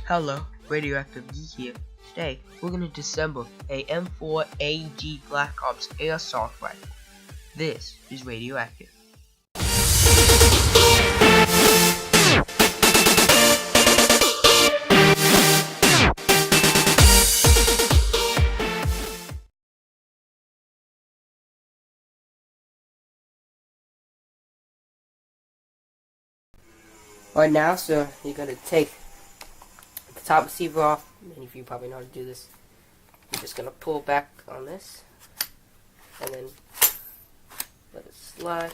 Hello, Radioactive Geek here. Today, we're going to disassemble a M4AG Black Ops airsoft rifle. This is Radioactive. Alright, now, so you're going to take the top receiver off. Many of you probably know how to do this. You're just going to pull back on this and then let it slide.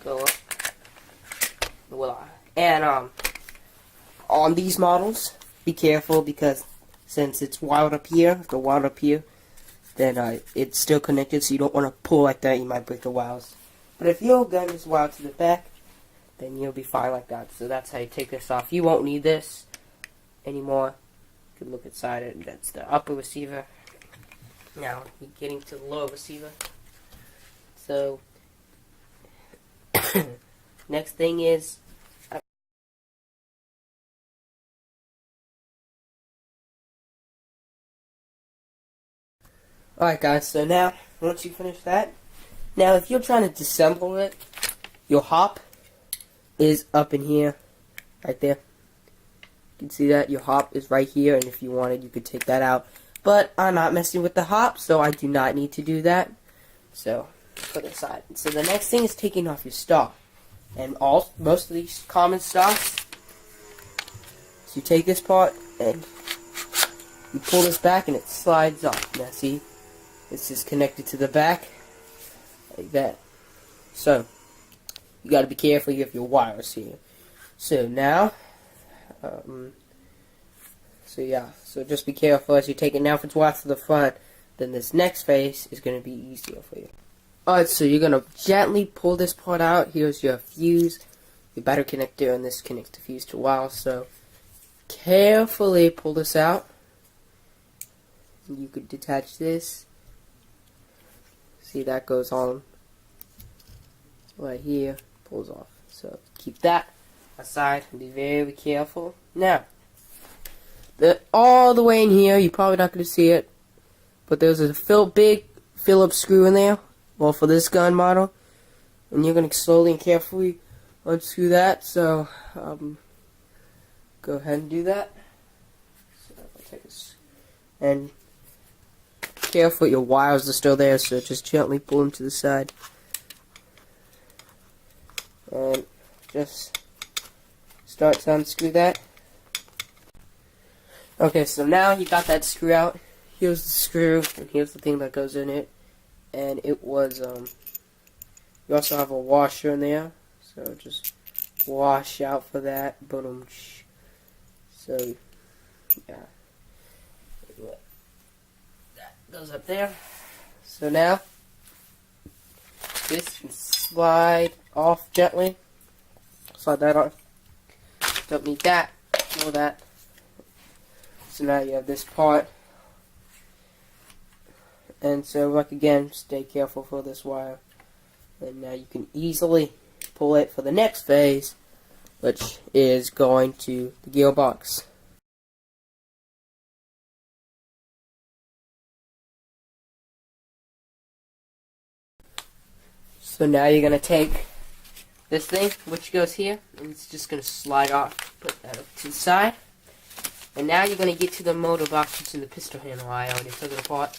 Go up. Voila. And on these models, be careful because since it's wired up here, then it's still connected, so you don't want to pull like that. You might break the wires. But if your gun is wired to the back, then you'll be fine like that. So that's how you take this off. You won't need this anymore. You can look inside it. That's the upper receiver. Now we're getting to the lower receiver. So next thing is alright guys, so now once you finish that, now if you're trying to disassemble it, your hop is up in here, right there. You can see that your hop is right here, and if you wanted, you could take that out. But I'm not messing with the hop, so I do not need to do that. So put it aside. So the next thing is taking off your stock, and most of these common stocks. So you take this part and you pull this back, and it slides off. Now see, this is connected to the back like that. So you got to be careful of your wires here. So now, so just be careful as you take it. Now if it's wired to the front, then this next phase is going to be easier for you. Alright, so you're going to gently pull this part out. Here's your fuse, your battery connector, and this connects the fuse to wire. So carefully pull this out. You could detach this. See, that goes on right here, pulls off. So keep that aside and be very careful. Now, all the way in here, you're probably not going to see it, but there's a big Phillips screw in there, well, for this gun model, and you're going to slowly and carefully unscrew that. So go ahead and do that. And careful, your wires are still there, so just gently pull them to the side. And just start to unscrew that. Okay, so now you got that screw out. Here's the screw, and here's the thing that goes in it. And it was, you also have a washer in there, so just wash out for that. Boom. So, yeah. That goes up there. So now, this can slide off gently. Slide that off. Don't need that. All that. So now you have this part. And so, like again, stay careful for this wire. And now you can easily pull it for the next phase, which is going to the gearbox. So now you're going to take this thing, which goes here, and it's just going to slide off. Put that up to the side. And now you're going to get to the motor box, which is in the pistol handle. I already took it apart.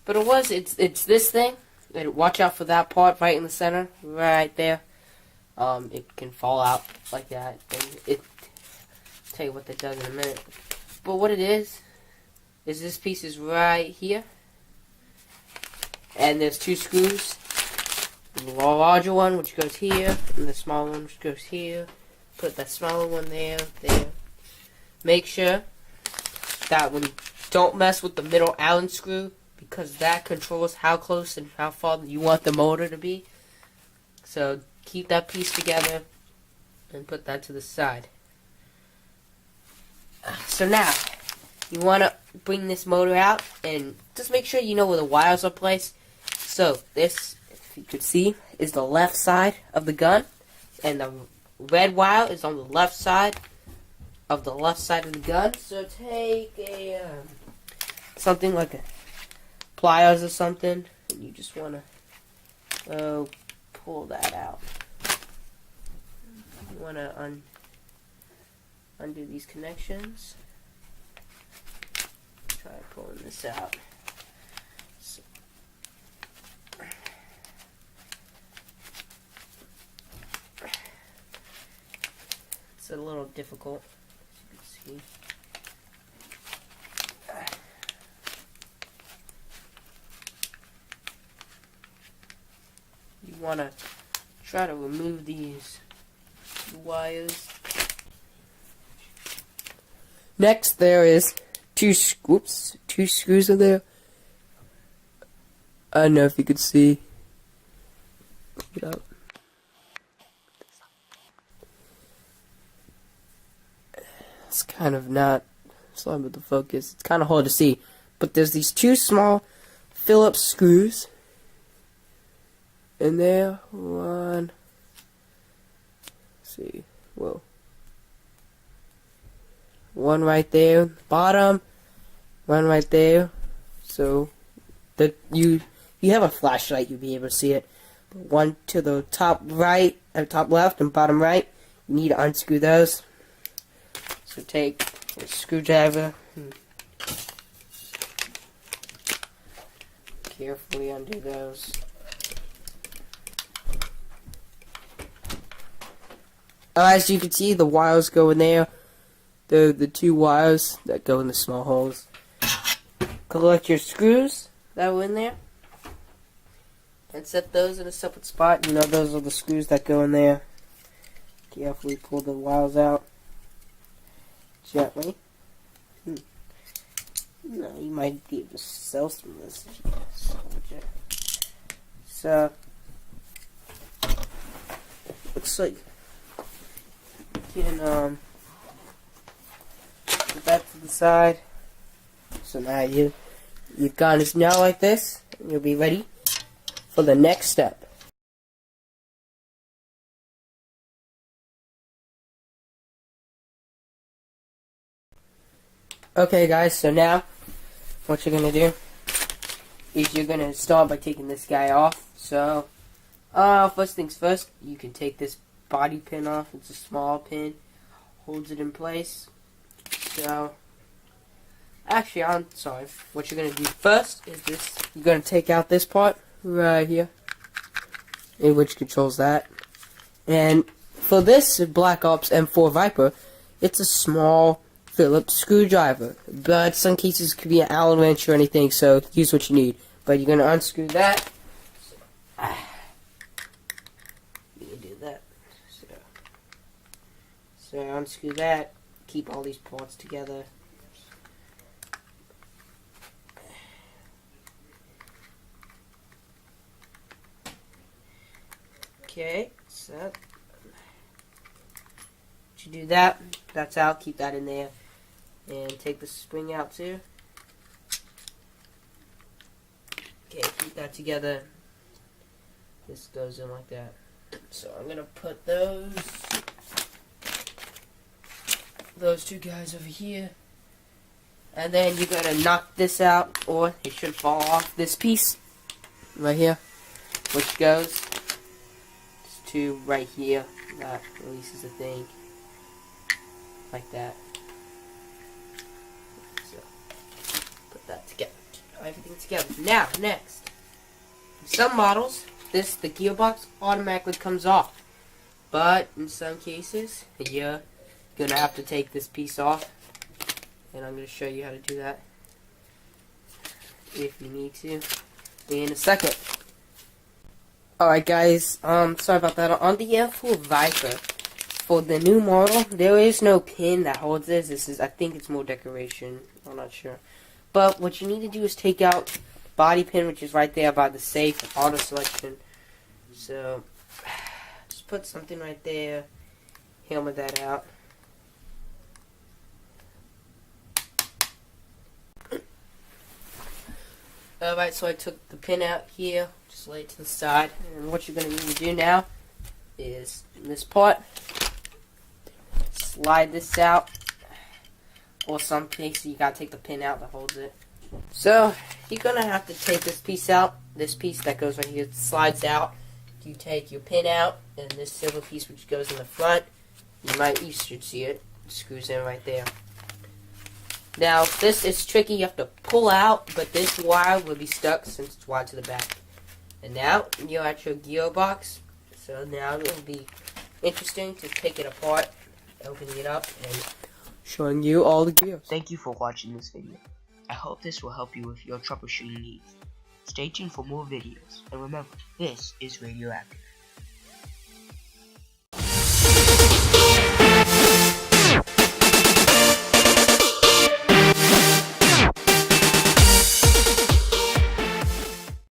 But it's this thing. And watch out for that part right in the center, right there. It can fall out like that. And I'll tell you what that does in a minute. But what it is this piece is right here. And there's two screws. The larger one, which goes here, and the smaller one, which goes here. Put that smaller one there. Make sure that when you don't mess with the middle Allen screw, because that controls how close and how far you want the motor to be. So keep that piece together and put that to the side. So now, you want to bring this motor out, and just make sure you know where the wires are placed. So this, if you could see, is the left side of the gun, and the red wire is on the left side of the left side of the gun. So take a something like a pliers or something, and you just want to pull that out. You want to undo these connections. Try pulling this out. So, it's a little difficult, as you can see. You want to try to remove these wires. Next, there is two screws in there. I don't know if you could see. Look it up. It's kind of not. Sorry about the focus. It's kind of hard to see. But there's these two small Phillips screws in there. One. Let's see. Whoa. One right there, bottom. One right there. So that you have a flashlight, you'll be able to see it. But one to the top right, top left, and bottom right. You need to unscrew those. So take a screwdriver and carefully undo those. As you can see, the wires go in there. The two wires that go in the small holes. Collect your screws that were in there and set those in a separate spot. You know, those are the screws that go in there. Carefully pull the wires out. Gently. No, you might be able to sell some of this if you salvage it. So, looks like you can put that to the side. So now your gun is now like this, and you'll be ready for the next step. Okay guys, so now what you're gonna do is you're gonna start by taking this guy off. So first things first, you can take this body pin off. It's a small pin, holds it in place. So actually, I'm sorry, what you're gonna do first is this. You're gonna take out this part right here, which controls that. And for this Black Ops M4 Viper, it's a small Phillips screwdriver, but some cases it could be an Allen wrench or anything, so use what you need. But you're gonna unscrew that. You can do that. So unscrew that. Keep all these parts together. Okay, so once you do that, that's out. Keep that in there. And take the spring out too. Okay, keep that together. This goes in like that. So I'm gonna put those two guys over here. And then you're gonna knock this out, or it should fall off this piece right here, which goes to right here. That releases the thing like that. So put that together, everything together. Now, next, in some models, the gearbox automatically comes off, but in some cases, you're gonna have to take this piece off, and I'm gonna show you how to do that if you need to in a second. Alright guys, sorry about that. On the M4 Viper, for the new model, there is no pin that holds this. I think it's more decoration. I'm not sure. But what you need to do is take out the body pin, which is right there by the safe auto selection. So, just put something right there. Hammer that out. Alright, so I took the pin out here. Just lay it to the side. And what you're going to need to do now is, in this part, slide this out or some cases you gotta take the pin out that holds it. So you're gonna have to take this piece out. This piece that goes right here slides out. You take your pin out, and this silver piece which goes in the front, you should see it, screws in right there. Now this is tricky, you have to pull out, but this wire will be stuck since it's wired to the back. And now you're at your gearbox, so now it will be interesting to take it apart, opening it up, and showing you all the gears. Thank you for watching this video. I hope this will help you with your troubleshooting needs. Stay tuned for more videos, and remember, this is Radioactive.